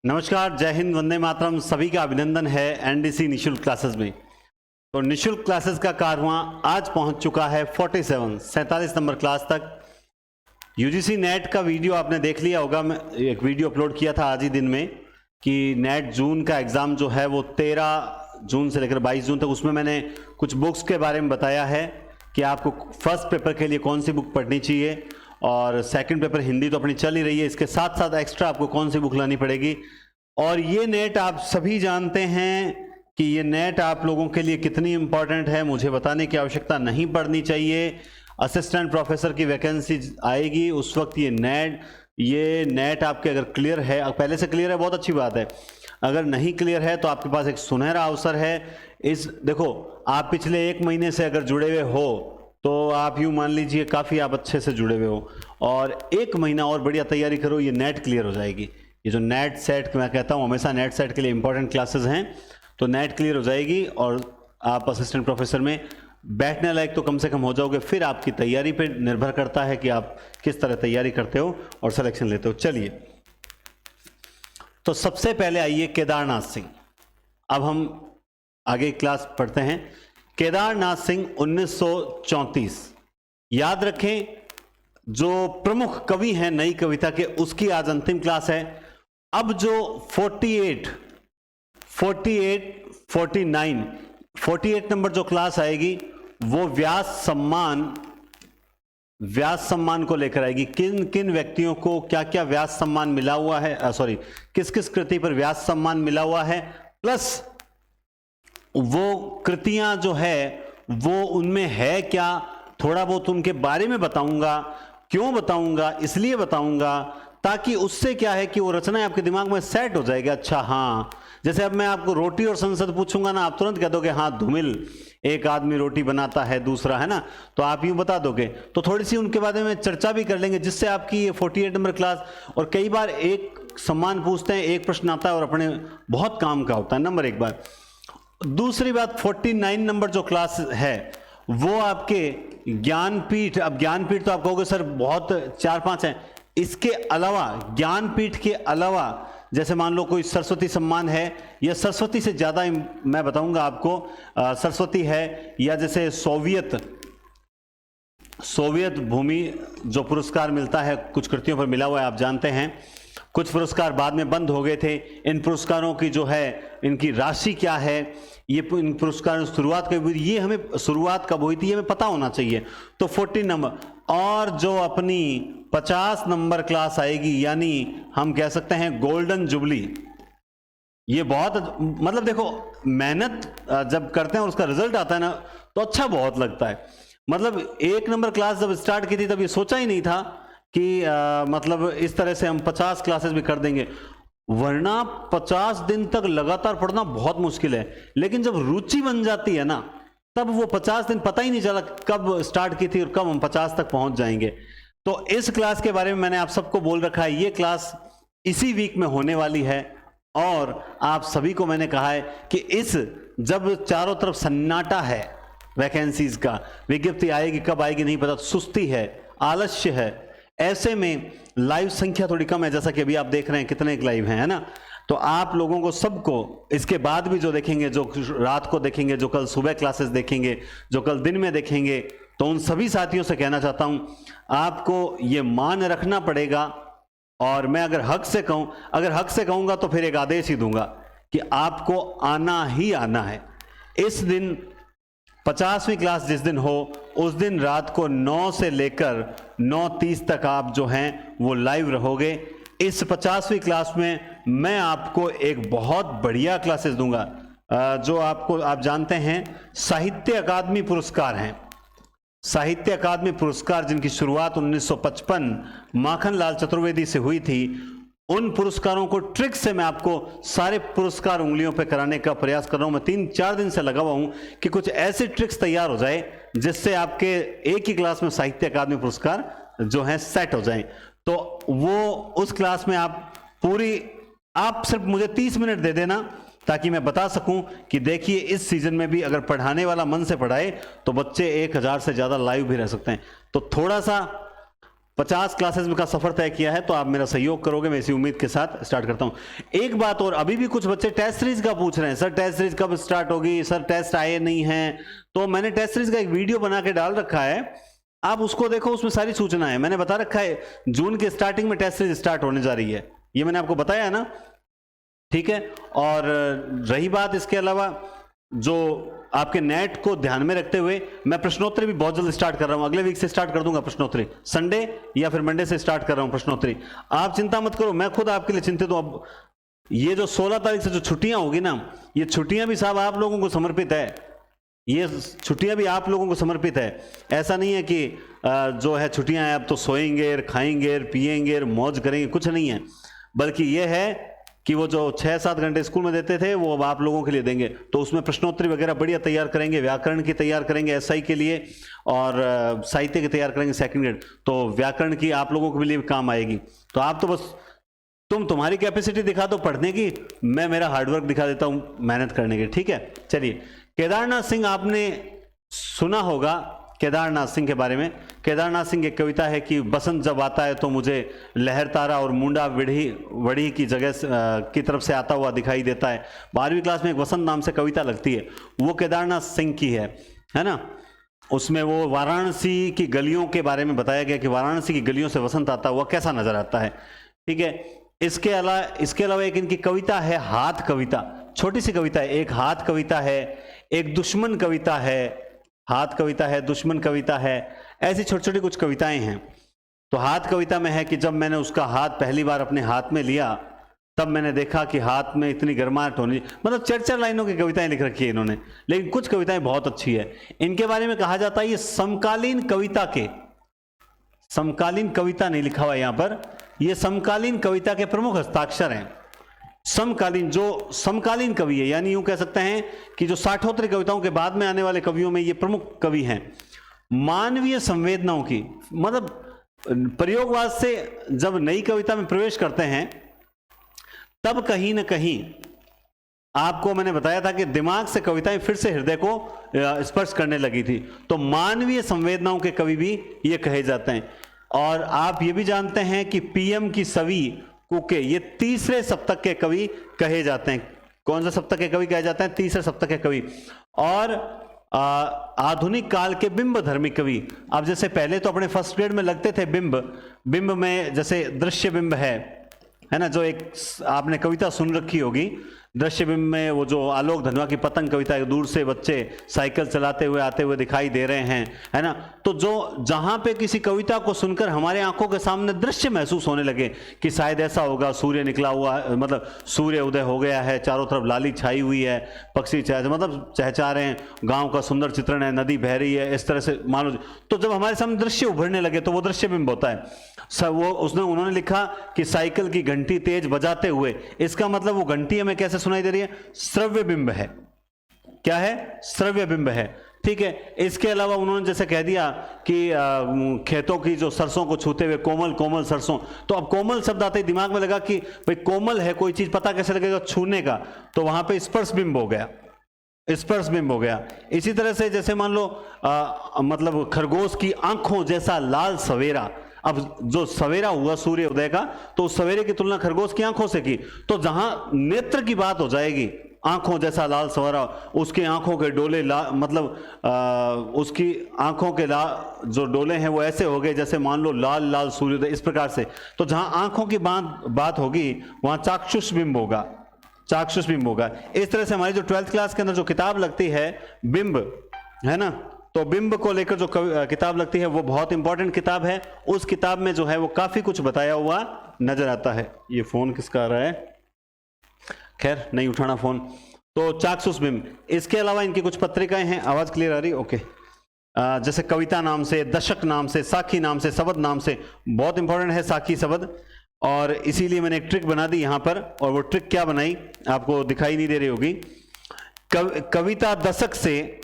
नमस्कार, जय हिंद, वंदे मातरम। सभी का अभिनंदन है एनडीसी निशुल्क क्लासेस में। तो निशुल्क क्लासेस का कारवां आज पहुंच चुका है 47 नंबर क्लास तक। यूजीसी नेट का वीडियो आपने देख लिया होगा। मैं एक वीडियो अपलोड किया था आज ही दिन में कि नेट जून का एग्ज़ाम जो है वो 13 जून से लेकर 22 जून तक, उसमें मैंने कुछ बुक्स के बारे में बताया है कि आपको फर्स्ट पेपर के लिए कौन सी बुक पढ़नी चाहिए, और सेकंड पेपर हिंदी तो अपनी चल ही रही है, इसके साथ साथ एक्स्ट्रा आपको कौन सी बुक लानी पड़ेगी। और ये नेट आप सभी जानते हैं कि ये नेट आप लोगों के लिए कितनी इंपॉर्टेंट है, मुझे बताने की आवश्यकता नहीं पड़नी चाहिए। असिस्टेंट प्रोफेसर की वैकेंसी आएगी उस वक्त ये नेट आपके अगर क्लियर है, पहले से क्लियर है, बहुत अच्छी बात है। अगर नहीं क्लियर है तो आपके पास एक सुनहरा अवसर है। देखो, आप पिछले 1 महीने से अगर जुड़े हुए हो तो आप यूँ मान लीजिए काफ़ी आप अच्छे से जुड़े हुए हो, और 1 महीना और बढ़िया तैयारी करो, ये नेट क्लियर हो जाएगी। ये जो नेट सेट मैं कहता हूँ हमेशा, नेट सेट के लिए इंपॉर्टेंट क्लासेस हैं, तो नेट क्लियर हो जाएगी और आप असिस्टेंट प्रोफेसर में बैठने लायक तो कम से कम हो जाओगे। फिर आपकी तैयारी पे निर्भर करता है कि आप किस तरह तैयारी करते हो और सिलेक्शन लेते हो। चलिए, तो सबसे पहले आइए केदारनाथ सिंह। अब हम आगे क्लास पढ़ते हैं। केदारनाथ सिंह 1934। याद रखें, जो प्रमुख कवि हैं नई कविता के, उसकी आज अंतिम क्लास है। अब जो 48, 48 नंबर जो क्लास आएगी वो व्यास सम्मान को लेकर आएगी। किन किन व्यक्तियों को क्या क्या व्यास सम्मान मिला हुआ है, किस किस कृति पर व्यास सम्मान मिला हुआ है, प्लस वो कृतियां जो है वो उनमें है क्या, थोड़ा बहुत उनके बारे में बताऊंगा। क्यों बताऊंगा? इसलिए बताऊंगा ताकि उससे क्या है कि वो रचनाएं आपके दिमाग में सेट हो जाएगी। अच्छा, हाँ, जैसे अब मैं आपको रोटी और संसद पूछूंगा ना, आप तुरंत कह दोगे हाँ धूमिल, एक आदमी रोटी बनाता है, दूसरा है ना, तो आप यूं बता दोगे। तो थोड़ी सी उनके बारे में चर्चा भी कर लेंगे, जिससे आपकी ये 48 नंबर क्लास, और कई बार एक सम्मान पूछते हैं, एक प्रश्न आता है और अपने बहुत काम का होता है, नंबर एक बार। दूसरी बात, 49 नंबर जो क्लास है वो आपके ज्ञानपीठ। अब ज्ञानपीठ तो आप कहोगे सर बहुत 4-5 हैं, इसके अलावा ज्ञानपीठ के अलावा जैसे मान लो कोई सरस्वती सम्मान है, या सरस्वती से ज़्यादा मैं बताऊंगा आपको, सरस्वती है, या जैसे सोवियत भूमि जो पुरस्कार मिलता है कुछ कृतियों पर मिला हुआ है, आप जानते हैं। कुछ पुरस्कार बाद में बंद हो गए थे। इन पुरस्कारों की जो है, इनकी राशि क्या है, ये इन पुरस्कारों की शुरुआत कब हुई, ये हमें शुरुआत कब हुई थी ये हमें पता होना चाहिए। तो 14 नंबर, और जो अपनी 50 नंबर क्लास आएगी, यानी हम कह सकते हैं गोल्डन जुबली। ये बहुत, मतलब देखो, मेहनत जब करते हैं और उसका रिजल्ट आता है ना, तो अच्छा बहुत लगता है। मतलब 1 नंबर क्लास जब स्टार्ट की थी तब ये सोचा ही नहीं था कि मतलब इस तरह से हम 50 क्लासेस भी कर देंगे, वरना 50 दिन तक लगातार पढ़ना बहुत मुश्किल है। लेकिन जब रुचि बन जाती है ना, तब वो 50 दिन पता ही नहीं चला कब स्टार्ट की थी और कब हम 50 तक पहुंच जाएंगे। तो इस क्लास के बारे में मैंने आप सबको बोल रखा है, ये क्लास इसी वीक में होने वाली है, और आप सभी को मैंने कहा है कि जब चारों तरफ सन्नाटा है वैकेंसीज का, विज्ञप्ति आएगी कब आएगी नहीं पता, सुस्ती है, आलस्य है, ऐसे में लाइव संख्या थोड़ी कम है, जैसा कि अभी आप देख रहे हैं कितने लाइव हैं, है ना। तो आप लोगों को सबको इसके बाद भी जो देखेंगे, जो रात को देखेंगे, जो कल सुबह क्लासेस देखेंगे, जो कल दिन में देखेंगे, तो उन सभी साथियों से कहना चाहता हूं, आपको ये मान रखना पड़ेगा। और मैं अगर हक से कहूंगा तो फिर एक आदेश ही दूंगा कि आपको आना ही आना है। इस दिन 50वीं क्लास जिस दिन हो, उस दिन रात को 9 से लेकर 9:30 तक आप जो हैं वो लाइव रहोगे। इस 50वीं क्लास में मैं आपको एक बहुत बढ़िया क्लासेस दूंगा, जो आप जानते हैं साहित्य अकादमी पुरस्कार हैं। साहित्य अकादमी पुरस्कार जिनकी शुरुआत 1955 माखनलाल चतुर्वेदी से हुई थी, उन पुरस्कारों को ट्रिक से मैं आपको सारे पुरस्कार उंगलियों पे कराने का प्रयास कर रहा हूं। मैं 3-4 दिन से लगा हुआ हूं कि कुछ ऐसे ट्रिक्स तैयार हो जाए जिससे आपके एक ही क्लास में साहित्य अकादमी पुरस्कार जो है सेट हो जाएं। तो वो उस क्लास में आप सिर्फ मुझे 30 मिनट दे देना, ताकि मैं बता सकूं कि देखिए इस सीजन में भी अगर पढ़ाने वाला मन से पढ़ाए तो बच्चे 1000 से ज़्यादा लाइव भी रह सकते हैं। तो थोड़ा सा 50 क्लासेस में का सफर तय किया है, तो आप मेरा सहयोग करोगे, मैं इसी उम्मीद के साथ स्टार्ट करता हूं। एक बात और, अभी भी कुछ बच्चे टेस्ट सीरीज का पूछ रहे हैं, सर टेस्ट सीरीज कब स्टार्ट होगी, सर टेस्ट आए नहीं हैं। तो मैंने टेस्ट सीरीज का एक वीडियो बना के डाल रखा है, आप उसको देखो, उसमें सारी सूचनाएं मैंने बता रखा है। जून के स्टार्टिंग में टेस्ट सीरीज स्टार्ट होने जा रही है, ये मैंने आपको बताया है ना, ठीक है। और रही बात इसके अलावा, जो आपके नेट को ध्यान में रखते हुए मैं प्रश्नोत्तरी भी बहुत जल्द स्टार्ट कर रहा हूं, अगले वीक से स्टार्ट कर दूंगा प्रश्नोत्तरी, संडे या फिर मंडे से स्टार्ट कर रहा हूं प्रश्नोत्तरी। आप चिंता मत करो, मैं खुद आपके लिए चिंतित हूं। अब ये जो 16 तारीख से जो छुट्टियां होगी ना, ये छुट्टियां भी साहब आप लोगों को समर्पित है, ये छुट्टियां भी आप लोगों को समर्पित है। ऐसा नहीं है कि जो है छुट्टियां हैं अब तो सोएंगे, खाएंगे, पिएंगे, मौज करेंगे, कुछ नहीं है, बल्कि ये है कि वो जो 6-7 घंटे स्कूल में देते थे वो अब आप लोगों के लिए देंगे। तो उसमें प्रश्नोत्तरी वगैरह बढ़िया तैयार करेंगे, व्याकरण की तैयार करेंगे एसआई के लिए, और साहित्य की तैयार करेंगे सेकंड ग्रेड। तो व्याकरण की आप लोगों के लिए काम आएगी। तो आप तो बस तुम्हारी कैपेसिटी दिखा दो पढ़ने की, मैं मेरा हार्डवर्क दिखा देता हूं मेहनत करने की, ठीक है। चलिए, केदारनाथ सिंह आपने सुना होगा केदारनाथ सिंह के बारे में। केदारनाथ सिंह एक कविता है कि बसंत जब आता है तो मुझे लहर तारा और मुंडा वड़ी की जगह की तरफ से आता हुआ दिखाई देता है। 12वीं क्लास में एक वसंत नाम से कविता लगती है, वो केदारनाथ सिंह की है ना। उसमें वो वाराणसी की गलियों के बारे में बताया गया कि वाराणसी की गलियों से वसंत आता हुआ कैसा नजर आता है, ठीक है। इसके अलावा एक इनकी कविता है हाथ कविता, छोटी सी कविता है, एक हाथ कविता है, एक दुश्मन कविता है, हाथ कविता है, दुश्मन कविता है, ऐसी छोटी छोटी कुछ कविताएं हैं। तो हाथ कविता में है कि जब मैंने उसका हाथ पहली बार अपने हाथ में लिया तब मैंने देखा कि हाथ में इतनी गर्माहट होनी, मतलब 4-4 लाइनों की कविताएं लिख रखी है इन्होंने, लेकिन कुछ कविताएं बहुत अच्छी है। इनके बारे में कहा जाता है ये समकालीन कविता नहीं लिखा हुआ यहां पर, ये समकालीन कविता के प्रमुख हस्ताक्षर हैं। जो समकालीन कवि है, यानी यूं कह सकते हैं कि जो साठोत्तरी कविताओं के बाद में आने वाले कवियों में ये प्रमुख कवि हैं। मानवीय संवेदनाओं की, मतलब प्रयोगवाद से जब नई कविता में प्रवेश करते हैं तब कहीं ना कहीं आपको मैंने बताया था कि दिमाग से कविताएं फिर से हृदय को स्पर्श करने लगी थी। तो मानवीय संवेदनाओं के कवि भी ये कहे जाते हैं। और आप ये भी जानते हैं कि पीएम की सवी कुके ये तीसरे सप्तक के कवि कहे जाते हैं। कौन सा सप्तक के कवि कहे जाते हैं? तीसरे सप्तक के कवि। और आधुनिक काल के बिंब धर्मी कवि। अब जैसे पहले तो अपने फर्स्ट ग्रेड में लगते थे बिंब में जैसे दृश्य बिंब है ना, जो एक आपने कविता सुन रखी होगी दृश्य बिंब में, वो जो आलोक धनवा की पतंग कविता है, दूर से बच्चे साइकिल चलाते हुए आते हुए दिखाई दे रहे हैं, है ना। तो जो जहां पे किसी कविता को सुनकर हमारे आंखों के सामने दृश्य महसूस होने लगे कि शायद ऐसा होगा, सूर्य निकला हुआ, मतलब सूर्य उदय हो गया है, चारों तरफ लाली छाई हुई है, पक्षी चहचहा रहे हैं, गांव का सुंदर चित्रण है, नदी बह रही है, इस तरह से मान लो। तो जब हमारे सामने दृश्य उभरने लगे तो वो दृश्य बिंब होता है। उन्होंने लिखा कि साइकिल की घंटी तेज बजाते हुए, इसका मतलब वो घंटी हमें कैसे सुनाई दे रही है? श्रव्य बिंब है। क्या है? श्रव्य बिंब है, ठीक है। इसके अलावा उन्होंने जैसे कह दिया कि खेतों की जो सरसों को छूते हुए कोमल कोमल सरसों, तो अब कोमल शब्द आते ही दिमाग में लगा कि भाई कोमल है कोई चीज, पता कैसे लगेगा? छूने का। तो वहां पे स्पर्श बिंब हो गया, स्पर्श बिंब हो गया। इसी तरह से जैसे मान लो मतलब खरगोश की आंखों जैसा लाल सवेरा। अब जो सवेरा हुआ सूर्य उदय का, तो उस सवेरे की तुलना खरगोश की आंखों से की। तो जहां नेत्र की बात हो जाएगी, आंखों जैसा लाल सवेरा, उसकी आंखों के डोले मतलब उसकी आंखों के जो डोले हैं वो ऐसे हो गए जैसे मान लो लाल लाल सूर्योदय, इस प्रकार से। तो जहां आंखों की बात होगी वहां चाक्षुष बिंब होगा, चाक्षुष बिंब होगा। इस तरह से हमारी जो 12th क्लास के अंदर जो किताब लगती है बिंब, है ना, तो बिंब को लेकर जो किताब लगती है वो बहुत इंपॉर्टेंट किताब है। उस किताब में जो है वो काफी कुछ बताया हुआ नजर आता है। ये फोन किसका आ रहा है? खैर, नहीं उठाना फोन। तो चाक्षुष बिंब। इसके अलावा इनकी कुछ पत्रिकाएं हैं। आवाज क्लियर आ रही? ओके। जैसे कविता नाम से, दशक नाम से, साखी नाम से, शब्द नाम से, बहुत इंपॉर्टेंट है साखी शब्द। और इसीलिए मैंने एक ट्रिक बना दी यहां पर, और वो ट्रिक क्या बनाई आपको दिखाई नहीं दे रही होगी। कविता दशक से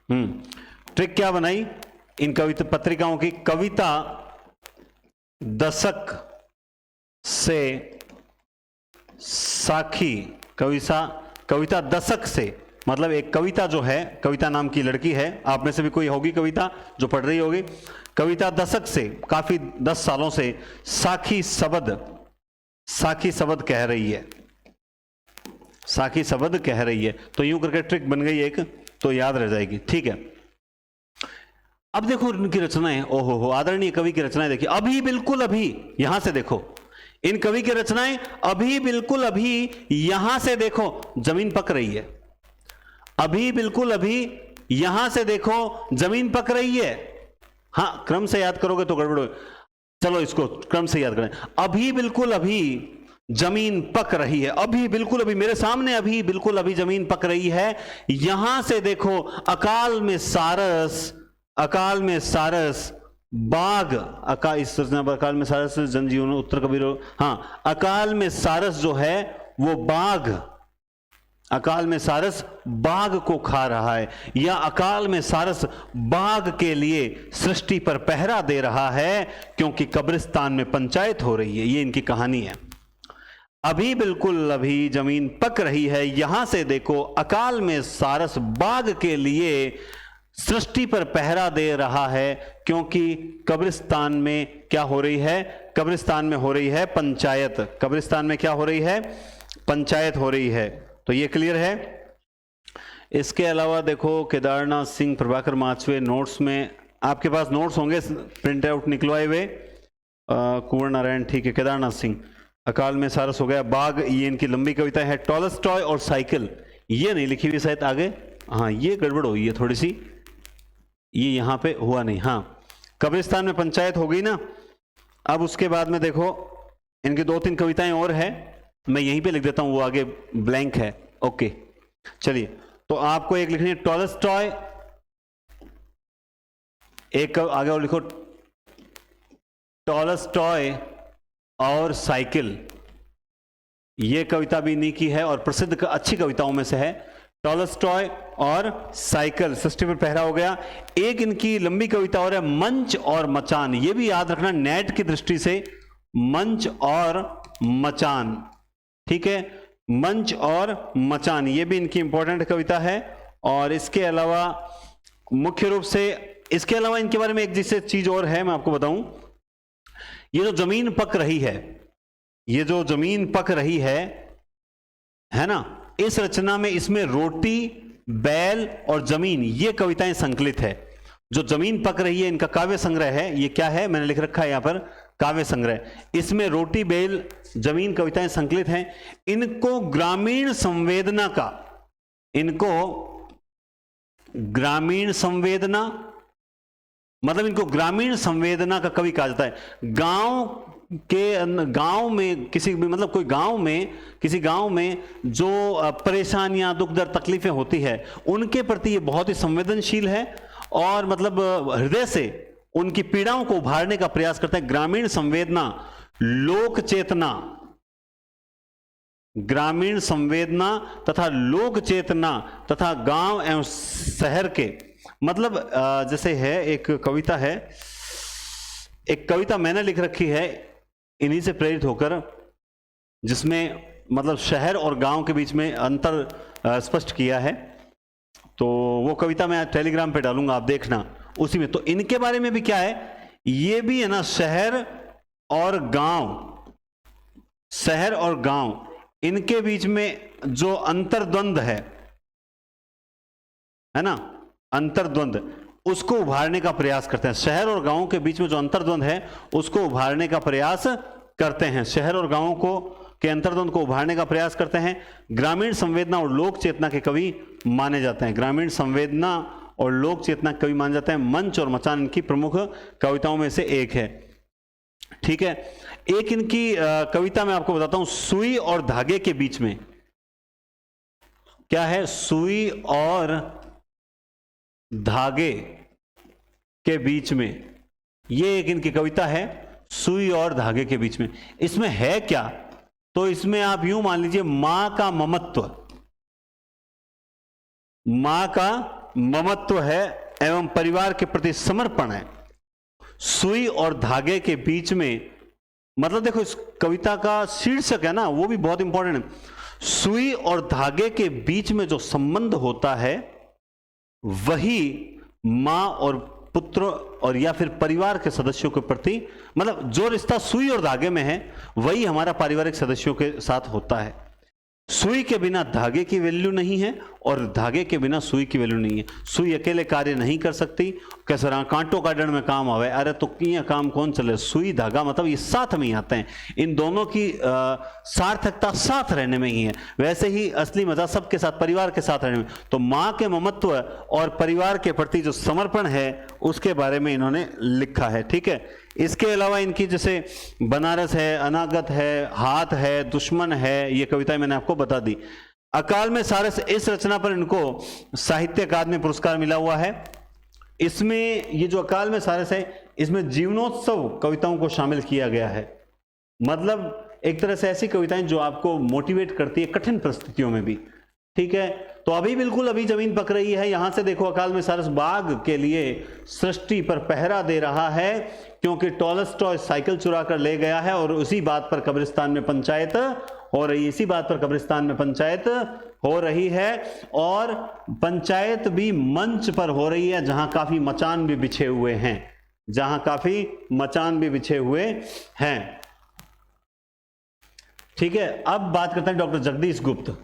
ट्रिक क्या बनाई इन कविता पत्रिकाओं की? कविता दशक से साखी, कविता दशक से मतलब एक कविता जो है, कविता नाम की लड़की है, आप में से भी कोई होगी कविता जो पढ़ रही होगी। कविता दशक से, काफी 10 सालों से साखी शब्द कह रही है, साखी शब्द कह रही है। तो यूं करके ट्रिक बन गई एक, तो याद रह जाएगी। ठीक है, अब देखो इनकी रचनाएं, ओहो आदरणीय कवि की रचनाएं देखिए। अभी बिल्कुल अभी, यहां से देखो इन कवि की रचनाएं, अभी बिल्कुल अभी, यहां से देखो जमीन पक रही है। अभी बिल्कुल अभी, यहां से देखो जमीन पक रही है। हाँ, क्रम से याद करोगे तो गड़बड़ हो, चलो इसको क्रम से याद करें। अभी बिल्कुल अभी जमीन पक रही है, अभी बिल्कुल अभी मेरे सामने, अभी बिल्कुल अभी जमीन पक रही है। यहां से देखो अकाल में सारस बाग, इस रचना पर अकाल में सारस जनजीवन उत्तर कबीर। हाँ, अकाल में सारस जो है वो बाघ, अकाल में सारस बाघ को खा रहा है, या अकाल में सारस बाघ के लिए सृष्टि पर पहरा दे रहा है, क्योंकि कब्रिस्तान में पंचायत हो रही है। ये इनकी कहानी है। अभी बिल्कुल अभी जमीन पक रही है, यहां से देखो अकाल में सारस बाघ के लिए सृष्टि पर पहरा दे रहा है, क्योंकि कब्रिस्तान में क्या हो रही है? कब्रिस्तान में हो रही है पंचायत। कब्रिस्तान में क्या हो रही है? पंचायत हो रही है। तो ये क्लियर है। इसके अलावा देखो केदारनाथ सिंह, प्रभाकर माचवे, नोट्स में आपके पास नोट्स होंगे प्रिंट आउट निकलवाए हुए। कुंवर नारायण, ठीक है। केदारनाथ सिंह, अकाल में सारस हो गया, बाघ, ये इनकी लंबी कविता है। टॉलस्टॉय और साइकिल, ये नहीं लिखी हुई शायद आगे, हाँ ये गड़बड़ हुई है थोड़ी सी, ये यहां पे हुआ नहीं। हाँ, कब्रिस्तान में पंचायत हो गई ना। अब उसके बाद में देखो इनकी 2-3 कविताएं और है, मैं यहीं पे लिख देता हूं, वो आगे ब्लैंक है। ओके, चलिए, तो आपको एक लिखनी है टॉलस्टॉय, एक आगे और लिखो टॉलस्टॉय और साइकिल। ये कविता भी इन्हीं की है और प्रसिद्ध अच्छी कविताओं में से है। टॉलस्टॉय और साइकिल, सृष्टि पर पहरा हो गया। एक इनकी लंबी कविता और है मंच और मचान, ये भी याद रखना नेट की दृष्टि से, मंच और मचान, ठीक है। मंच और मचान, ये भी इनकी इंपॉर्टेंट कविता है। और इसके अलावा मुख्य रूप से, इसके अलावा इनके बारे में एक जिससे चीज और है मैं आपको बताऊं, ये जो जमीन पक रही है, ये जो जमीन पक रही है ना, इस रचना में इसमें रोटी, बैल और जमीन, ये कविताएं संकलित है। जो जमीन पक रही है इनका काव्य संग्रह है। ये क्या है, मैंने लिख रखा है यहां पर, काव्य संग्रह। इसमें रोटी, बैल, जमीन कविताएं संकलित हैं। इनको ग्रामीण संवेदना का, इनको ग्रामीण संवेदना, मतलब इनको ग्रामीण संवेदना का कवि कहा जाता है। गांव में किसी भी, मतलब कोई गांव में, किसी गांव में जो परेशानियां, दुख दर्द, तकलीफें होती है, उनके प्रति ये बहुत ही संवेदनशील है और मतलब हृदय से उनकी पीड़ाओं को उभारने का प्रयास करता है। ग्रामीण संवेदना, लोक चेतना, ग्रामीण संवेदना तथा लोक चेतना तथा गांव एवं शहर के, मतलब जैसे है एक कविता है, एक कविता मैंने लिख रखी है इन्हीं से प्रेरित होकर, जिसमें मतलब शहर और गांव के बीच में अंतर स्पष्ट किया है। तो वो कविता मैं टेलीग्राम पे डालूंगा, आप देखना उसी में। तो इनके बारे में भी क्या है, ये भी है ना, शहर और गांव इनके बीच में जो अंतर्द्वंद है ना, अंतर्द्वंद, उसको उभारने का प्रयास करते हैं। शहर और गांव के बीच में जो अंतर्द्वंद है उसको उभारने का प्रयास करते हैं। शहर और गांव को के अंतर्द्वंद को उभारने का प्रयास करते हैं। ग्रामीण संवेदना और लोक चेतना के कवि माने जाते हैं। ग्रामीण संवेदना और लोक चेतना के कवि माने जाते हैं। मंच और मचान इनकी प्रमुख कविताओं में से एक है, ठीक है। एक इनकी कविता मैं आपको बताता हूं, सुई और धागे के बीच में। क्या है? सुई और धागे के बीच में, ये एक इनकी कविता है, सुई और धागे के बीच में। इसमें है क्या? तो इसमें आप यूं मान लीजिए, मां का ममत्व, मां का ममत्व है एवं परिवार के प्रति समर्पण है। सुई और धागे के बीच में, मतलब देखो इस कविता का शीर्षक है ना, वो भी बहुत इंपॉर्टेंट है। सुई और धागे के बीच में जो संबंध होता है वही मां और पुत्र और या फिर परिवार के सदस्यों के प्रति, मतलब जो रिश्ता सुई और धागे में है वही हमारा पारिवारिक सदस्यों के साथ होता है। सुई के बिना धागे की वैल्यू नहीं है और धागे के बिना सुई की वैल्यू नहीं है। सुई अकेले कार्य नहीं कर सकती, कैसे कांटों का डंड में काम आवे, अरे तो किया काम कौन चले। सुई धागा मतलब ये साथ में ही आते हैं, इन दोनों की सार्थकता साथ रहने में ही है। वैसे ही असली मजा सबके साथ, परिवार के साथ रहने में। तो माँ के ममत्व और परिवार के प्रति जो समर्पण है उसके बारे में इन्होंने लिखा है, ठीक है। इसके अलावा इनकी जैसे बनारस है, अनागत है, हाथ है, दुश्मन है, ये कविताएं मैंने आपको बता दी। अकाल में सारस, इस रचना पर इनको साहित्य अकादमी पुरस्कार मिला हुआ है। इसमें ये जो अकाल में सारस है इसमें जीवनोत्सव कविताओं को शामिल किया गया है। मतलब एक तरह से ऐसी कविताएं जो आपको मोटिवेट करती है कठिन परिस्थितियों में भी, ठीक है। तो अभी बिल्कुल अभी जमीन पक रही है। यहां से देखो, अकाल में सारस बाघ के लिए सृष्टि पर पहरा दे रहा है क्योंकि टॉलस्टॉय साइकिल चुरा कर ले गया है और उसी बात पर कब्रिस्तान में पंचायत हो रही है, इसी बात पर कब्रिस्तान में पंचायत हो रही है। और पंचायत भी मंच पर हो रही है जहां काफी मचान भी बिछे हुए हैं, जहां काफी मचान भी बिछे हुए हैं, ठीक है। अब बात करते हैं डॉक्टर जगदीश गुप्त,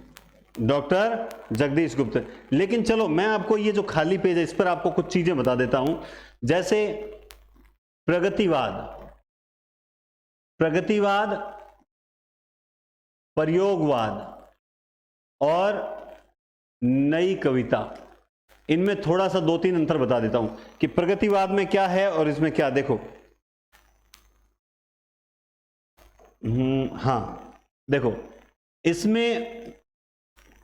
डॉक्टर जगदीश गुप्त। लेकिन चलो मैं आपको ये जो खाली पेज है इस पर आपको कुछ चीजें बता देता हूं। जैसे प्रगतिवाद, प्रगतिवाद, प्रयोगवाद और नई कविता, इनमें थोड़ा सा दो तीन अंतर बता देता हूं कि प्रगतिवाद में क्या है और इसमें क्या। देखो हां, देखो इसमें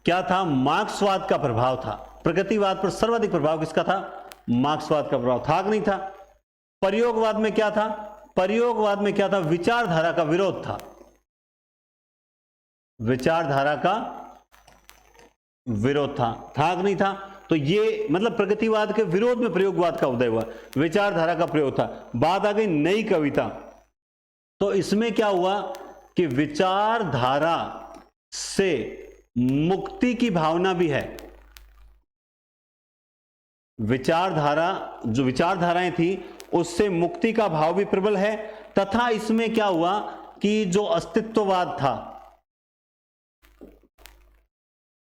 क्या था, मार्क्सवाद का प्रभाव था। प्रगतिवाद पर सर्वाधिक प्रभाव किसका था? मार्क्सवाद का प्रभाव था कि नहीं था। प्रयोगवाद में क्या था? प्रयोगवाद में क्या था? विचारधारा का विरोध था, विचारधारा का विरोध था कि नहीं था। तो ये मतलब प्रगतिवाद के विरोध में प्रयोगवाद का उदय हुआ, विचारधारा का प्रयोग था। बात आ गई नई कविता, तो इसमें क्या हुआ कि विचारधारा से मुक्ति की भावना भी है। विचारधारा, जो विचारधाराएं थी उससे मुक्ति का भाव भी प्रबल है। तथा इसमें क्या हुआ कि जो अस्तित्ववाद था,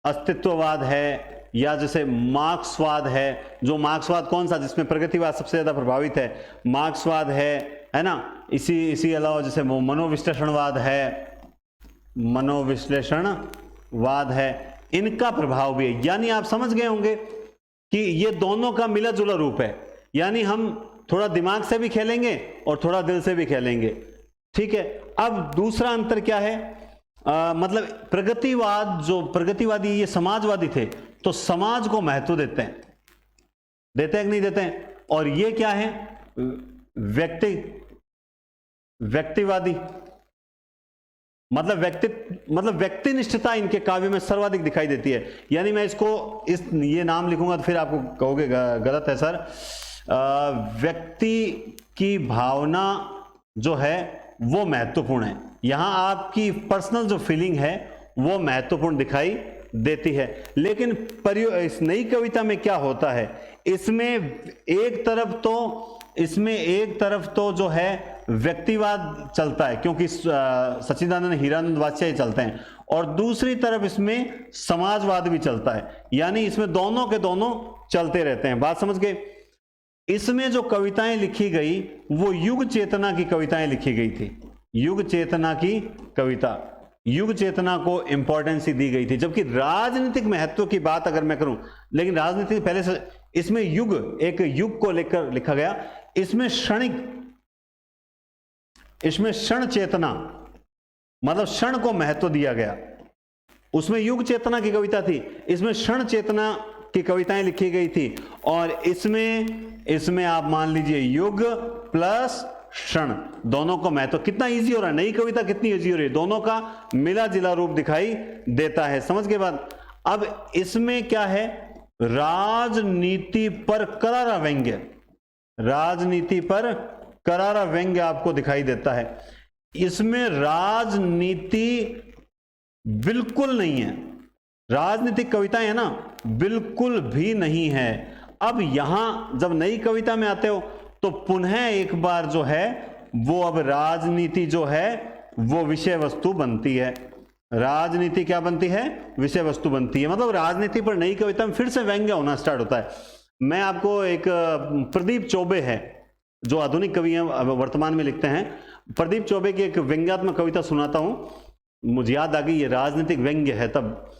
अस्तित्ववाद है या जैसे मार्क्सवाद है, जो मार्क्सवाद कौन सा, जिसमें प्रगतिवाद सबसे ज्यादा प्रभावित है, मार्क्सवाद है ना। इसी अलावा जैसे मनोविश्लेषणवाद है, मनोविश्लेषणवाद है, इनका प्रभाव भी है। यानी आप समझ गए होंगे कि ये दोनों का मिला जुला रूप है। यानी हम थोड़ा दिमाग से भी खेलेंगे और थोड़ा दिल से भी खेलेंगे, ठीक है। अब दूसरा अंतर क्या है, मतलब प्रगतिवाद, जो प्रगतिवादी ये समाजवादी थे तो समाज को महत्व देते हैं, देते हैं कि नहीं देते हैं। और ये क्या है, व्यक्तिवादी, मतलब व्यक्तिनिष्ठता इनके काव्य में सर्वाधिक दिखाई देती है। यानी मैं इसको ये नाम लिखूंगा तो फिर आपको कहोगे गलत है सर। व्यक्ति की भावना जो है वो महत्वपूर्ण है। यहां आपकी पर्सनल जो फीलिंग है वो महत्वपूर्ण दिखाई देती है। लेकिन इस नई कविता में क्या होता है, इसमें एक तरफ तो जो है व्यक्तिवाद चलता है क्योंकि सच्चिदानंद हीरानंद वात्स्यायी चलते हैं, और दूसरी तरफ इसमें समाजवाद भी चलता है। यानी इसमें दोनों के दोनों चलते रहते हैं। बात समझ गए। इसमें जो कविताएं लिखी गई वो युग चेतना की कविताएं लिखी गई थी, युग चेतना की कविता, युग चेतना को इंपॉर्टेंस दी गई थी। जबकि राजनीतिक महत्व की बात अगर मैं करूं, लेकिन राजनीति पहले से, इसमें युग, एक युग को लेकर लिखा गया। इसमें क्षण चेतना, मतलब क्षण को महत्व दिया गया। उसमें युग चेतना की कविता थी, इसमें क्षण चेतना की कविताएं लिखी गई थी। और इसमें आप मान लीजिए युग प्लस क्षण, दोनों को महत्व। कितना इजी हो रहा है, नई कविता कितनी इजी हो रही है, दोनों का मिला जिला रूप दिखाई देता है। समझ के बाद अब इसमें क्या है, राजनीति पर करारा व्यंग्य, राजनीति पर करारा व्यंग्य आपको दिखाई देता है। इसमें राजनीति बिल्कुल नहीं है। राजनीतिक कविताएं है ना, बिल्कुल भी नहीं है। अब यहां जब नई कविता में आते हो तो पुनः एक बार जो है वो अब राजनीति जो है वो विषय वस्तु बनती है। राजनीति क्या बनती है? विषय वस्तु बनती है। मतलब राजनीति पर नई कविता में फिर से व्यंग्य होना स्टार्ट होता है। मैं आपको एक प्रदीप चौबे है जो आधुनिक कवि हैं, वर्तमान में लिखते हैं, प्रदीप चौबे की एक व्यंग्यात्मक कविता सुनाता हूं। मुझे याद आ गई ये राजनीतिक व्यंग्य है तब।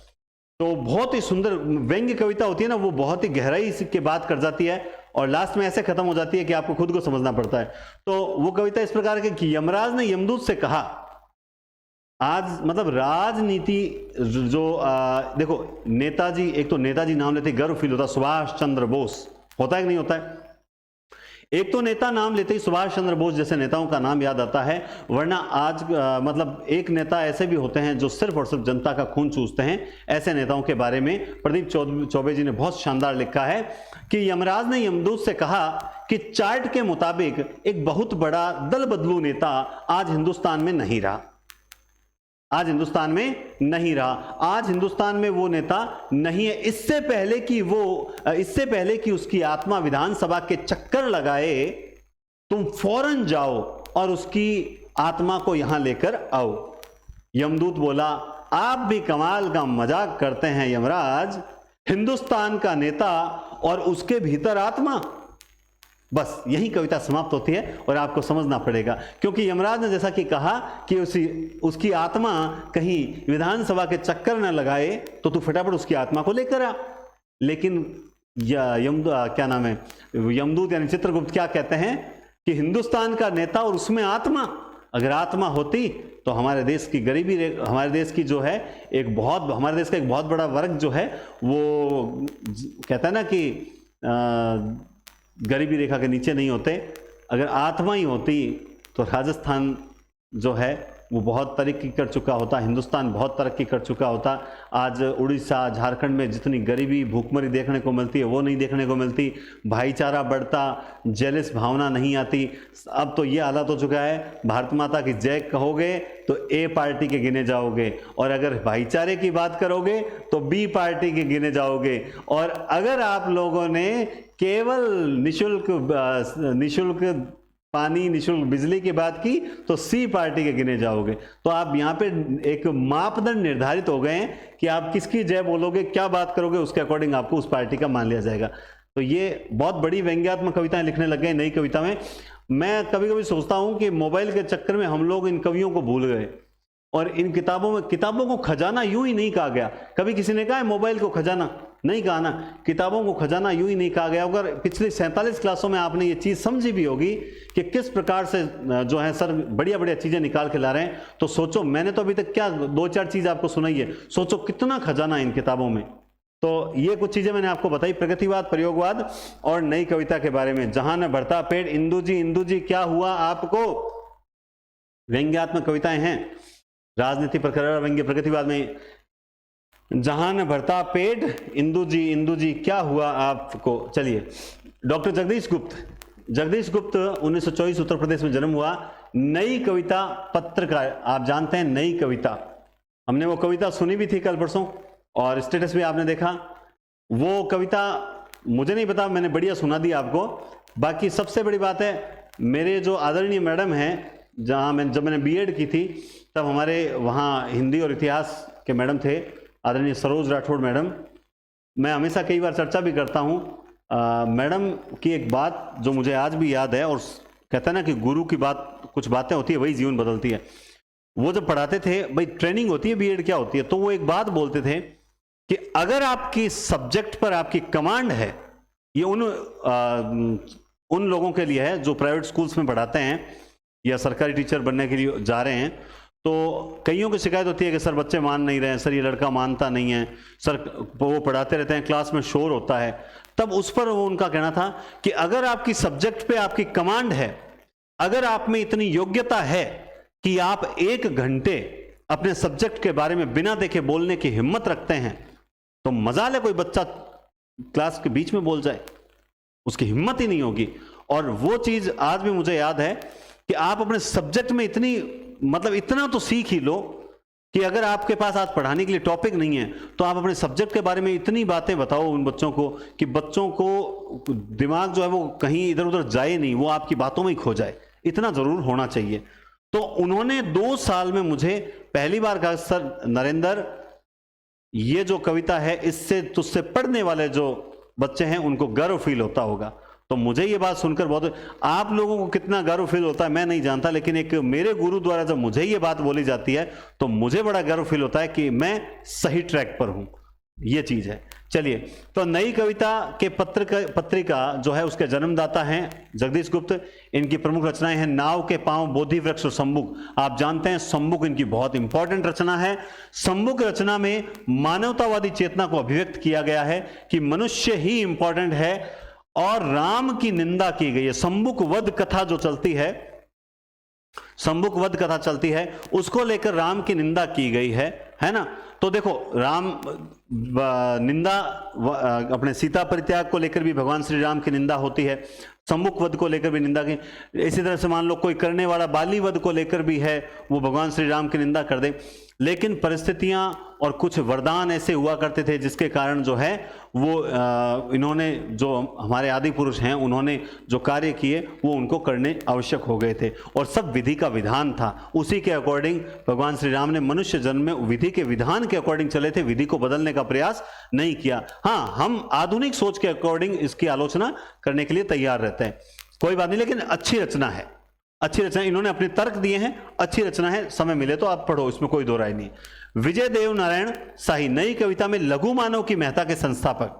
तो बहुत ही सुंदर व्यंग्य कविता होती है ना, वो बहुत ही गहराई के बात कर जाती है और लास्ट में ऐसे खत्म हो जाती है कि आपको खुद को समझना पड़ता है। तो वो कविता इस प्रकार की कि यमराज ने यमदूत से कहा, आज मतलब राजनीति जो देखो नेताजी, एक तो नेताजी नाम लेते गर्व फील होता, सुभाष चंद्र बोस होता है कि नहीं होता है? एक तो नेता नाम लेते ही सुभाष चंद्र बोस जैसे नेताओं का नाम याद आता है, वरना आज मतलब एक नेता ऐसे भी होते हैं जो सिर्फ और सिर्फ जनता का खून चूसते हैं। ऐसे नेताओं के बारे में प्रदीप चौबे जी ने बहुत शानदार लिखा है कि यमराज ने यमदूत से कहा कि चार्ट के मुताबिक एक बहुत बड़ा दल बदलू नेता आज हिंदुस्तान में नहीं रहा। आज हिंदुस्तान में नहीं रहा। आज हिंदुस्तान में वो नेता नहीं है। इससे पहले कि उसकी आत्मा विधानसभा के चक्कर लगाए, तुम फौरन जाओ और उसकी आत्मा को यहां लेकर आओ। यमदूत बोला, आप भी कमाल का मजाक करते हैं यमराज, हिंदुस्तान का नेता और उसके भीतर आत्मा। बस यही कविता समाप्त होती है और आपको समझना पड़ेगा, क्योंकि यमराज ने जैसा कि कहा कि उसकी आत्मा कहीं विधानसभा के चक्कर न लगाए तो तू फटाफट उसकी आत्मा को लेकर आ। लेकिन क्या नाम है, यमदूत यानी चित्रगुप्त क्या कहते हैं कि हिंदुस्तान का नेता और उसमें आत्मा, अगर आत्मा होती तो हमारे देश की गरीबी, हमारे देश की जो है हमारे देश का एक बहुत बड़ा वर्ग जो है वो कहता है ना कि गरीबी रेखा के नीचे नहीं होते। अगर आत्मा ही होती तो राजस्थान जो है वो बहुत तरक्की कर चुका होता, हिंदुस्तान बहुत तरक्की कर चुका होता। आज उड़ीसा, झारखंड में जितनी गरीबी, भूखमरी देखने को मिलती है वो नहीं देखने को मिलती। भाईचारा बढ़ता, जेलस भावना नहीं आती। अब तो ये हालत हो चुका है, भारत माता की जय कहोगे तो ए पार्टी के गिने जाओगे, और अगर भाईचारे की बात करोगे तो बी पार्टी के गिने जाओगे, और अगर आप लोगों ने केवल निशुल्क पानी, निशुल्क बिजली की बात की तो सी पार्टी के गिने जाओगे। तो आप यहाँ पे एक मापदंड निर्धारित हो गए हैं कि आप किसकी जय बोलोगे, क्या बात करोगे, उसके अकॉर्डिंग आपको उस पार्टी का मान लिया जाएगा। तो ये बहुत बड़ी व्यंग्यात्मक कविताएं लिखने लग गए नई कविता में। मैं कभी कभी सोचता हूं कि मोबाइल के चक्कर में हम लोग इन कवियों को भूल गए, और इन किताबों को खजाना यूं ही नहीं कहा गया। कभी किसी ने कहा है मोबाइल को खजाना? नहीं कहा ना। किताबों को खजाना यूं ही नहीं कहा गया। अगर पिछली 47 क्लासों में आपने ये चीज समझी भी होगी कि किस प्रकार से जो है सर बढ़िया बढ़िया चीजें निकाल के ला रहे हैं, तो सोचो, मैंने तो अभी तक क्या 2-4 चीज आपको सुनाई है, सोचो कितना खजाना है इन किताबों में। तो ये कुछ चीजें मैंने आपको बताई प्रगतिवाद, प्रयोगवाद और नई कविता के बारे में। जहां न भरता पेट, इंदु जी क्या हुआ आपको, व्यंग्यात्मक कविताएं हैं। राजनीति पर करारा व्यंग्य प्रगतिवाद में, जहां न भरता पेट, इंदु जी क्या हुआ आपको। चलिए, डॉक्टर जगदीश गुप्त 1924 उत्तर प्रदेश में जन्म हुआ। नई कविता पत्रकार, आप जानते हैं नई कविता, हमने वो कविता सुनी भी थी कल परसों और स्टेटस भी आपने देखा। वो कविता मुझे नहीं पता, मैंने बढ़िया सुना दी आपको। बाकी सबसे बड़ी बात है, मेरे जो आदरणीय मैडम हैं, जब मैंने बीएड की थी तब हमारे वहाँ हिंदी और इतिहास के मैडम थे, आदरणीय सरोज राठौड़ मैडम। मैं हमेशा कई बार चर्चा भी करता हूँ मैडम की एक बात जो मुझे आज भी याद है, और कहते हैं ना कि गुरु की बात, कुछ बातें होती है वही जीवन बदलती है। वो जब पढ़ाते थे, भाई ट्रेनिंग होती है, बीएड क्या होती है, तो वो एक बात बोलते थे कि अगर आपकी सब्जेक्ट पर आपकी कमांड है, ये उन लोगों के लिए है जो प्राइवेट स्कूल्स में पढ़ाते हैं या सरकारी टीचर बनने के लिए जा रहे हैं। तो कईयों की शिकायत होती है कि सर बच्चे मान नहीं रहे हैं, सर ये लड़का मानता नहीं है, सर वो पढ़ाते रहते हैं, क्लास में शोर होता है। तब उस पर वो उनका कहना था कि अगर आपकी सब्जेक्ट पे आपकी कमांड है, अगर आप में इतनी योग्यता है कि आप 1 घंटे अपने सब्जेक्ट के बारे में बिना देखे बोलने की हिम्मत रखते हैं, तो मजाल है कोई बच्चा क्लास के बीच में बोल जाए, उसकी हिम्मत ही नहीं होगी। और वो चीज आज भी मुझे याद है कि आप अपने सब्जेक्ट में इतना तो सीख ही लो कि अगर आपके पास आज पढ़ाने के लिए टॉपिक नहीं है तो आप अपने सब्जेक्ट के बारे में इतनी बातें बताओ उन बच्चों को कि बच्चों को दिमाग जो है वो कहीं इधर उधर जाए नहीं, वो आपकी बातों में ही खो जाए, इतना जरूर होना चाहिए। तो उन्होंने 2 साल में मुझे पहली बार कहा, सर नरेंद्र ये जो कविता है इससे तुझसे पढ़ने वाले जो बच्चे हैं उनको गर्व फील होता होगा। तो मुझे ये बात सुनकर बहुत, आप लोगों को कितना गर्व फील होता है मैं नहीं जानता, लेकिन एक मेरे गुरु द्वारा जब मुझे ये बात बोली जाती है तो मुझे बड़ा गर्व फील होता है कि मैं सही ट्रैक पर हूं, ये चीज है। चलिए, तो नई कविता के पत्रिका जो है उसके जन्मदाता हैं जगदीश गुप्त। इनकी प्रमुख रचनाएं हैं नाव के पांव, बोधि वृक्ष और सम्मुख। आप जानते हैं सम्मुख इनकी बहुत इंपॉर्टेंट रचना है। सम्मुख रचना में मानवतावादी चेतना को अभिव्यक्त किया गया है कि मनुष्य ही इंपॉर्टेंट है और राम की निंदा की गई है। सम्मुख वध कथा जो चलती है, सम्मुख वध कथा चलती है, उसको लेकर राम की निंदा की गई है ना। तो देखो राम निंदा अपने सीता परित्याग को लेकर भी भगवान श्री राम की निंदा होती है, सम्मुख वध को लेकर भी निंदा की। इसी तरह से मान लो कोई करने वाला बाली वध को लेकर भी है, वो भगवान श्री राम की निंदा कर दे। लेकिन परिस्थितियां और कुछ वरदान ऐसे हुआ करते थे जिसके कारण जो है वो इन्होंने, जो हमारे आदि पुरुष हैं, उन्होंने जो कार्य किए वो उनको करने आवश्यक हो गए थे और सब विधि का विधान था। उसी के अकॉर्डिंग भगवान श्री राम ने मनुष्य जन्म में विधि के विधान के अकॉर्डिंग चले थे, विधि को बदलने का प्रयास नहीं किया। हाँ, हम आधुनिक सोच के अकॉर्डिंग इसकी आलोचना करने के लिए तैयार रहते हैं, कोई बात नहीं, लेकिन अच्छी रचना है, अच्छी रचना। इन्होंने अपने तर्क दिए हैं, अच्छी रचना है, समय मिले तो आप पढ़ो, इसमें कोई दो राय नहीं। विजय देव नारायण शाही नई कविता में लघु मानव की महत्ता के संस्थापक।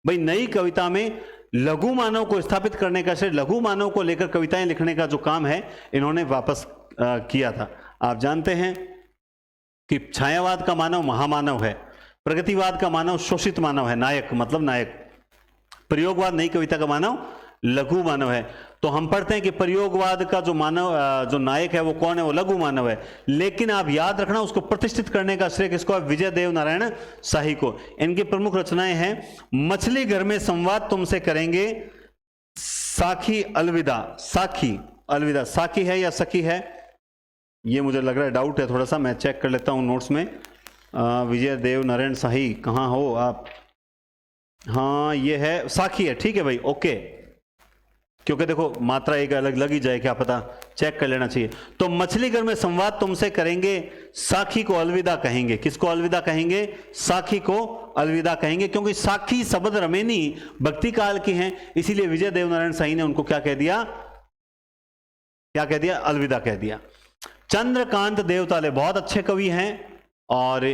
भाई नई कविता में लघु मानव को स्थापित करने का श्रेय, लघु मानव को लेकर कविताएं लिखने का जो काम है इन्होंने वापस किया था। आप जानते हैं कि छायावाद का मानव महामानव है, प्रगतिवाद का मानव शोषित मानव है, नायक मतलब नायक। प्रयोगवाद नई कविता का मानव लघु मानव है। तो हम पढ़ते हैं कि प्रयोगवाद का जो मानव, जो नायक है वो कौन है, वो लघु मानव है। लेकिन आप याद रखना उसको प्रतिष्ठित करने का श्रेय किसको है, विजय देव नारायण शाही को। इनकी प्रमुख रचनाएं हैं मछली घर में संवाद तुमसे करेंगे, साखी अलविदा। साखी अलविदा, साखी है या सखी है ये मुझे लग रहा है, डाउट है थोड़ा सा, मैं चेक कर लेता हूं नोट्स में। विजय देव नारायण शाही कहां हो आप? हाँ ये है, साखी है, ठीक है भाई, ओके। क्योंकि देखो मात्रा एक अलग लग ही जाए, क्या पता, चेक कर लेना चाहिए। तो मछली घर में संवाद तुमसे करेंगे, साखी को अलविदा कहेंगे। किसको अलविदा कहेंगे? साखी को अलविदा कहेंगे, क्योंकि साखी शब्द रमेनी भक्ति काल की हैं, इसीलिए विजय देव नारायण शाही ने उनको क्या कह दिया, क्या कह दिया, अलविदा कह दिया। चंद्रकांत देवताले बहुत अच्छे कवि हैं और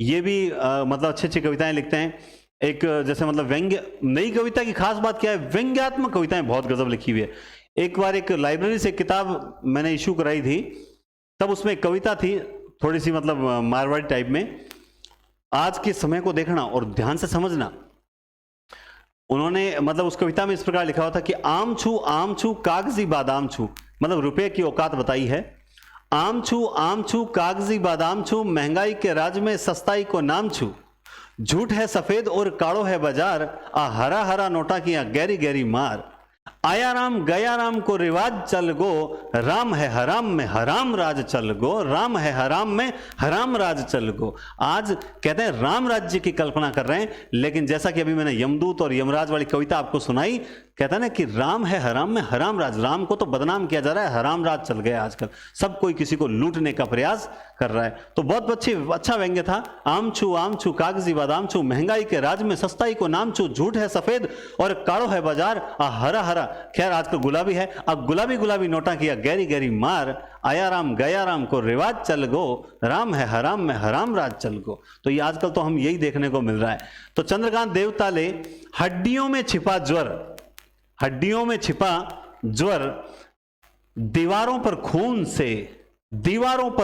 ये भी मतलब अच्छी अच्छी कविताएं लिखते हैं। एक जैसे मतलब व्यंग्य, नई कविता की खास बात क्या है, व्यंग्यात्मक कविताएं बहुत गजब लिखी हुई है। एक बार एक लाइब्रेरी से किताब मैंने इशू कराई थी, तब उसमें एक कविता थी थोड़ी सी मतलब मारवाड़ी टाइप में। आज के समय को देखना और ध्यान से समझना। उन्होंने मतलब उस कविता में इस प्रकार लिखा हुआ था कि आम छू कागजी बादाम छू, मतलब रुपए की औकात बताई है। आम छू कागजी बादाम छू, महंगाई के राज में सस्ताई को नाम छू। झूठ है सफेद और काड़ो है बाजार, आ हरा हरा नोटा किया गहरी गहरी मार। आया राम गया राम को रिवाज चल गो, राम है हराम में हराम राज चल गो। राम है हराम में हराम राज चल गो। आज कहते हैं राम राज्य की कल्पना कर रहे हैं, लेकिन जैसा कि अभी मैंने यमदूत और यमराज वाली कविता आपको सुनाई, कहता है ना कि राम है हराम में हराम राज। राम को तो बदनाम किया जा रहा है, हराम राज चल गया आजकल, सब कोई किसी को लूटने का प्रयास कर रहा है। तो बहुत अच्छा व्यंग्य था। आम छू कागजी बादाम छू, महंगाई के राज में सस्ताई को नाम छू। झूठ है सफेद और काड़ो है बाजार, आ हरा हरा, खैर आजकल गुलाबी है, अब गुलाबी गुलाबी नोटा किया गहरी गहरी मार। आया राम गया राम को रिवाज चल गो, राम है हराम में हराम राज चल गो। तो ये आजकल तो हम यही देखने को मिल रहा है। तो चंद्रकांत देवताले हड्डियों में छिपा ज्वर, हड्डियों में छिपा ज्वर, दीवारों पर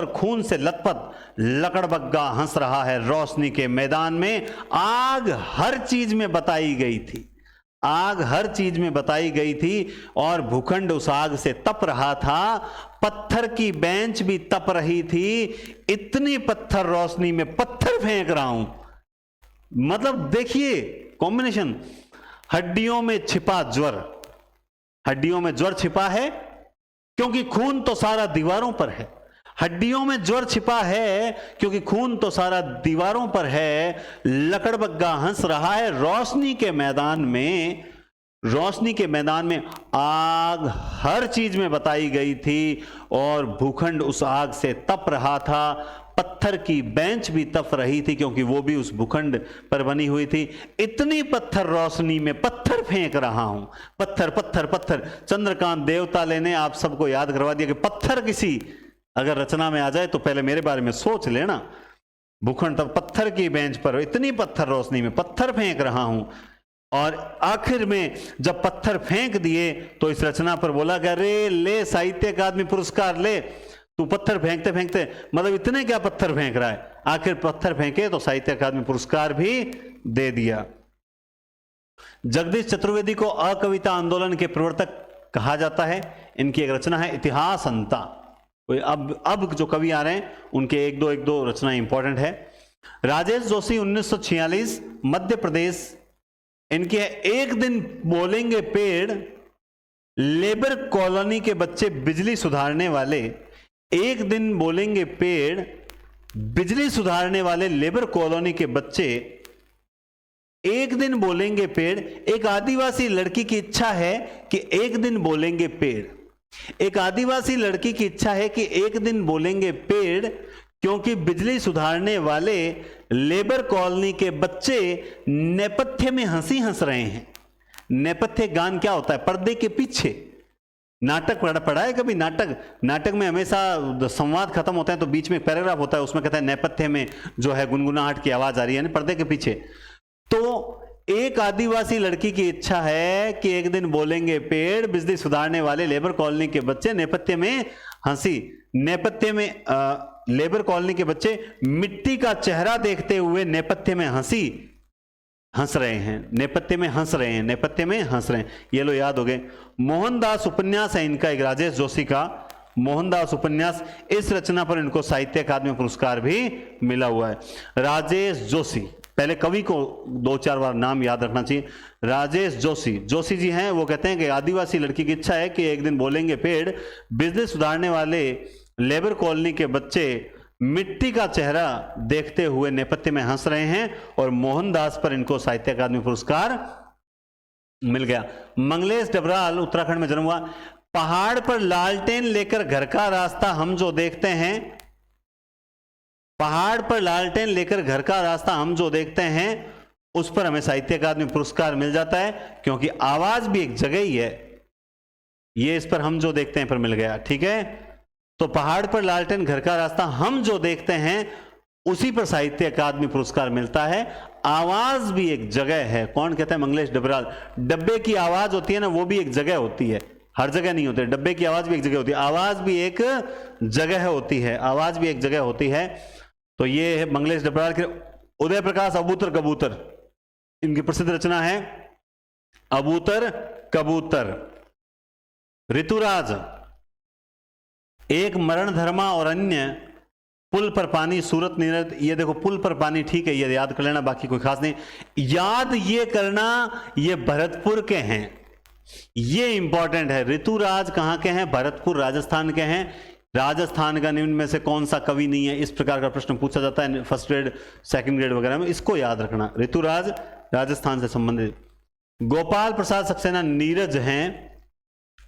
खून से लथपथ लकड़बग्गा हंस रहा है रोशनी के मैदान में। आग हर चीज में बताई गई थी, आग हर चीज में बताई गई थी और भूखंड उस आग से तप रहा था। पत्थर की बेंच भी तप रही थी, इतनी पत्थर रोशनी में पत्थर फेंक रहा हूं। मतलब देखिए कॉम्बिनेशन, हड्डियों में छिपा ज्वर, हड्डियों में ज्वर छिपा है क्योंकि खून तो सारा दीवारों पर है। हड्डियों में ज्वर छिपा है क्योंकि खून तो सारा दीवारों पर है। लकड़बग्गा हंस रहा है रोशनी के मैदान में। रोशनी के मैदान में आग हर चीज में बताई गई थी और भूखंड उस आग से तप रहा था। पत्थर की बेंच भी तप रही थी क्योंकि वो भी उस भूखंड पर बनी हुई थी। इतनी पत्थर रोशनी में पत्थर फेंक रहा हूं, पत्थर पत्थर पत्थर। चंद्रकांत देवताले ने आप सबको याद करवा दिया कि पत्थर किसी अगर रचना में आ जाए तो पहले मेरे बारे में सोच लेना। भूखंड तब पत्थर की बेंच पर इतनी पत्थर रोशनी में पत्थर फेंक रहा हूं। और आखिर में जब पत्थर फेंक दिए तो इस रचना पर बोला कि अरे ले साहित्य अकादमी पुरस्कार ले, तू पत्थर फेंकते फेंकते मतलब इतने क्या पत्थर फेंक रहा है। आखिर पत्थर फेंके तो साहित्य अकादमी पुरस्कार भी दे दिया। जगदीश चतुर्वेदी को अकविता आंदोलन के प्रवर्तक कहा जाता है। इनकी एक रचना है इतिहास अंता। अब जो कवि आ रहे हैं उनके एक दो रचना इंपॉर्टेंट है। राजेश जोशी 1946 मध्य प्रदेश। इनके एक दिन बोलेंगे पेड़, लेबर कॉलोनी के बच्चे बिजली सुधारने वाले। एक दिन बोलेंगे पेड़, बिजली सुधारने वाले लेबर कॉलोनी के बच्चे। एक दिन बोलेंगे पेड़। एक आदिवासी लड़की की इच्छा है कि एक दिन बोलेंगे पेड़। एक आदिवासी लड़की की इच्छा है कि एक दिन बोलेंगे पेड़ क्योंकि बिजली सुधारने वाले लेबर कॉलोनी के बच्चे नेपथ्य में हंसी हंस रहे हैं। नेपथ्य गान क्या होता है? पर्दे के पीछे। नाटक पढ़ा है कभी? नाटक में हमेशा संवाद खत्म होता है तो बीच में एक पैराग्राफ होता है, उसमें कहता है नेपथ्य में जो है गुनगुनाहट की आवाज आ रही है, यानी पर्दे के पीछे। तो एक आदिवासी लड़की की इच्छा है कि एक दिन बोलेंगे पेड़, बिजली सुधारने वाले लेबर कॉलोनी के बच्चे नेपथ्य में हंसी। नेपथ्य में लेबर कॉलोनी के बच्चे मिट्टी का चेहरा देखते हुए नेपथ्य में हंस रहे हैं। नेपथ्य में हंस रहे हैं, नेपथ्य में हंस रहे हैं। ये लो याद हो गए। मोहनदास उपन्यास है इनका, एक राजेश जोशी का मोहनदास उपन्यास। इस रचना पर इनको साहित्य अकादमी पुरस्कार भी मिला हुआ है। राजेश जोशी, पहले कवि को 2-4 बार नाम याद रखना चाहिए। राजेश जोशी जी हैं। वो कहते हैं कि आदिवासी लड़की की इच्छा है कि एक दिन बोलेंगे पेड़, बिजली सुधारने वाले लेबर कॉलोनी के बच्चे मिट्टी का चेहरा देखते हुए नेपथ्य में हंस रहे हैं। और मोहनदास पर इनको साहित्य अकादमी पुरस्कार मिल गया। मंगलेश डबराल उत्तराखंड में जन्म हुआ। पहाड़ पर लालटेन लेकर घर का रास्ता हम जो देखते हैं, पहाड़ पर लालटेन लेकर घर का रास्ता हम जो देखते हैं, उस पर हमें साहित्य अकादमी पुरस्कार मिल जाता है क्योंकि आवाज भी एक जगह ही है। ये इस पर हम जो देखते हैं पर मिल गया। ठीक है, तो पहाड़ पर लालटेन घर का रास्ता हम जो देखते हैं उसी पर साहित्य अकादमी पुरस्कार मिलता है। आवाज भी एक जगह है। कौन कहता है? मंगलेश डबराल। डब्बे की आवाज होती है ना, वो भी एक जगह होती है, हर जगह नहीं होती। डब्बे की आवाज भी एक जगह होती है, आवाज भी एक जगह होती है, आवाज भी एक जगह होती है। तो ये है मंगलेश डबराल के। उदय प्रकाश अबूतर कबूतर, इनकी प्रसिद्ध रचना है अबूतर कबूतर। ऋतुराज, एक मरण धर्मा और अन्य, पुल पर पानी, सूरत नीरद। ये देखो पुल पर पानी, ठीक है, ये याद कर लेना, बाकी कोई खास नहीं। याद ये करना ये भरतपुर के हैं, ये इंपॉर्टेंट है। ऋतुराज कहां के हैं? भरतपुर राजस्थान के हैं। राजस्थान का निम्न में से कौन सा कवि नहीं है? इस प्रकार का प्रश्न पूछा जाता है फर्स्ट ग्रेड, सेकंड ग्रेड वगैरह में, इसको याद रखना। ऋतुराज राजस्थान से संबंधित। गोपाल प्रसाद सक्सेना नीरज हैं।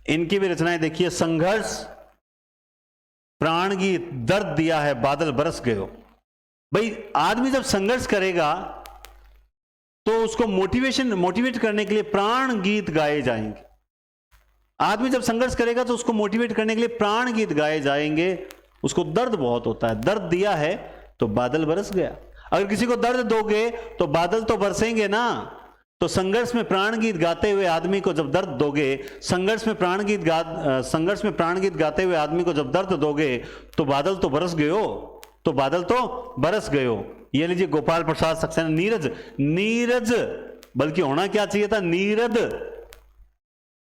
इनकी भी रचनाएं देखिए। संघर्ष, प्राण गीत, दर्द दिया है बादल बरस गयो। भाई आदमी जब संघर्ष करेगा तो उसको मोटिवेट करने के लिए प्राण गीत गाए जाएंगे। आदमी जब संघर्ष करेगा तो उसको मोटिवेट करने के लिए प्राण गीत गाए जाएंगे। उसको दर्द बहुत होता है, दर्द दिया है तो बादल बरस गया। अगर किसी को दर्द दोगे तो बादल तो बरसेंगे ना। तो संघर्ष में प्राण गीत गाते हुए आदमी को जब दर्द दोगे, संघर्ष में प्राण गीत गाते हुए आदमी को जब दर्द दोगे तो बादल तो बरस गयो, तो बादल तो बरस गयो। ये लीजिए गोपाल प्रसाद सक्सेना। नीरज बल्कि होना क्या चाहिए था? नीरद।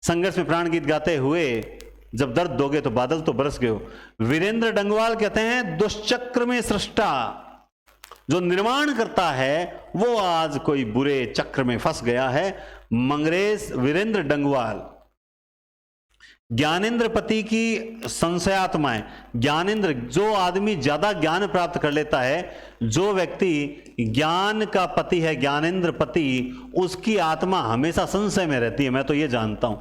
संघर्ष में प्राण गीत गाते हुए जब दर्द दोगे तो बादल तो बरस गयो। वीरेंद्र डंगवाल कहते हैं दुष्चक्र में सृष्टा, जो निर्माण करता है वो आज कोई बुरे चक्र में फंस गया है। वीरेंद्र डंगवाल। ज्ञानेंद्र पति की संशयात्माएं, ज्ञानेंद्र, जो आदमी ज्यादा ज्ञान प्राप्त कर लेता है, जो व्यक्ति ज्ञान का पति है, ज्ञानेंद्र पति, उसकी आत्मा हमेशा संशय में रहती है। मैं तो ये जानता हूं,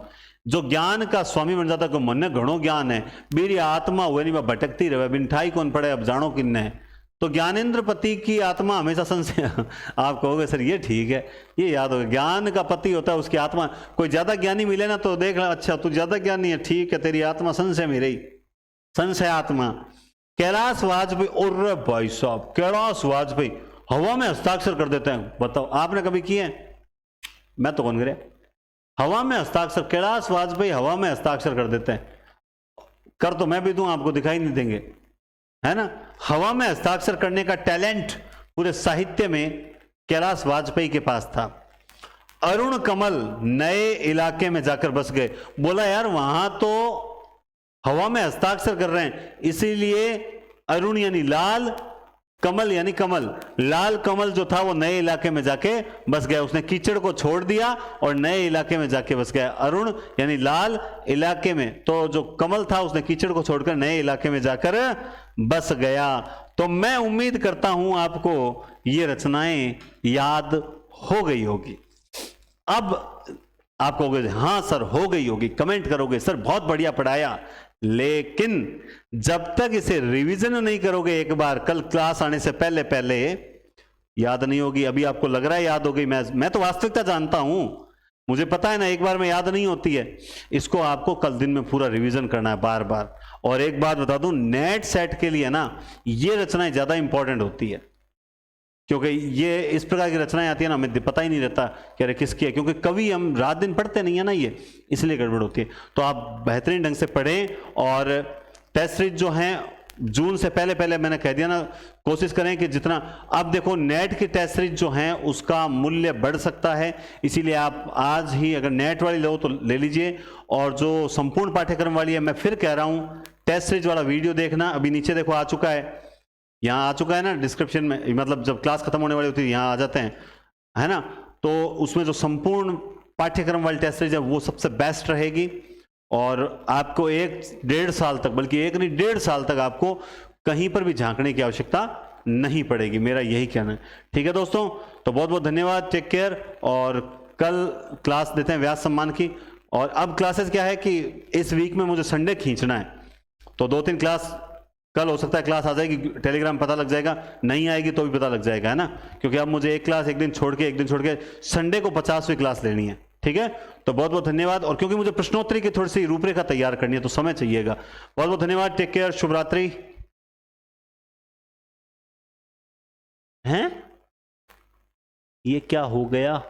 जो ज्ञान का स्वामी बन जाता है कि मन घणो ज्ञान है, मेरी आत्मा हुए नहीं, मैं भटकती रहे, बिनठाई कौन पड़े, अब जानो किन्ने। तो ज्ञानेंद्र पति की आत्मा हमेशा संशय आप कहोगे सर ये ठीक है, ये याद होगा, ज्ञान का पति होता है उसकी आत्मा। कोई ज्यादा ज्ञानी मिले ना तो देख ला, अच्छा तू ज्यादा ज्ञानी है, ठीक है, तेरी आत्मा संशय में रही, संशय आत्मा। कैलाश वाजपेयी, और भाई साहब कैलाश वाजपेयी हवा में हस्ताक्षर कर देते हैं, बताओ आपने कभी किए? मैं तो कौन करे, हवा में हस्ताक्षर, कैलाश वाजपेयी हवा में हस्ताक्षर कर देते हैं। कर तो मैं भी दूं, आपको दिखाई नहीं देंगे, है ना। हवा में हस्ताक्षर करने का टैलेंट पूरे साहित्य में कैलाश वाजपेयी के पास था। अरुण कमल नए इलाके में जाकर बस गए, बोला यार वहां तो हवा में हस्ताक्षर कर रहे हैं, इसीलिए अरुण यानी लाल, कमल यानी कमल, लाल कमल जो था वो नए इलाके में जाके बस गया। उसने कीचड़ को छोड़ दिया और नए इलाके में जाके बस गया। अरुण यानी लाल इलाके में, तो जो कमल था उसने कीचड़ को छोड़कर नए इलाके में जाकर बस गया। तो मैं उम्मीद करता हूं आपको ये रचनाएं याद हो गई होगी। अब आप कहोगे हाँ सर हो गई होगी, कमेंट करोगे सर बहुत बढ़िया पढ़ाया, लेकिन जब तक इसे रिवीजन नहीं करोगे एक बार, कल क्लास आने से पहले पहले याद नहीं होगी। अभी आपको लग रहा है याद हो गई, मैं तो वास्तविकता जानता हूं, मुझे पता है ना एक बार में याद नहीं होती है। इसको आपको कल दिन में पूरा रिवीजन करना है बार बार। और एक बात बता दूं, नेट सेट के लिए ना ये रचनाएं ज्यादा इंपॉर्टेंट होती है, क्योंकि ये इस प्रकार की रचनाएं आती है ना, हमें पता ही नहीं रहता कि अरे किसकी है, क्योंकि कवि हम रात दिन पढ़ते नहीं है ना, ये इसलिए गड़बड़ होती है। तो आप बेहतरीन ढंग से पढ़ें और टेस्ट सीरीज जो हैं जून से पहले पहले, मैंने कह दिया ना, कोशिश करें कि जितना, अब देखो नेट की टेस्ट सीरीज जो हैं उसका मूल्य बढ़ सकता है, इसीलिए आप आज ही अगर नेट वाली लो तो ले लीजिए, और जो संपूर्ण पाठ्यक्रम वाली है, मैं फिर कह रहा हूं टेस्ट सीरीज वाला वीडियो देखना। अभी नीचे देखो आ चुका है, यहाँ आ चुका है ना डिस्क्रिप्शन में, मतलब जब क्लास खत्म होने वाली होती है यहाँ आ जाते हैं, है ना। तो उसमें जो संपूर्ण पाठ्यक्रम वाली टेस्ट सीरीज है वो सबसे बेस्ट रहेगी, और आपको 1-1.5 साल तक, बल्कि 1 नहीं 1.5 साल तक आपको कहीं पर भी झांकने की आवश्यकता नहीं पड़ेगी, मेरा यही कहना है। ठीक है दोस्तों, तो बहुत बहुत धन्यवाद, टेक केयर, और कल क्लास देते हैं व्यास सम्मान की। और अब क्लासेस क्या है कि इस वीक में मुझे संडे खींचना है, तो 2-3 क्लास कल हो सकता है क्लास आ जाएगी, टेलीग्राम पता लग जाएगा, नहीं आएगी तो भी पता लग जाएगा, है ना, क्योंकि अब मुझे एक क्लास एक दिन छोड़ के संडे को 50वीं क्लास लेनी है। ठीक है, तो बहुत बहुत धन्यवाद। और क्योंकि मुझे प्रश्नोत्तरी की थोड़ी सी रूपरेखा तैयार करनी है तो समय चाहिएगा। बहुत बहुत धन्यवाद, टेक केयर, शुभ रात्रि। हैं ये क्या हो गया?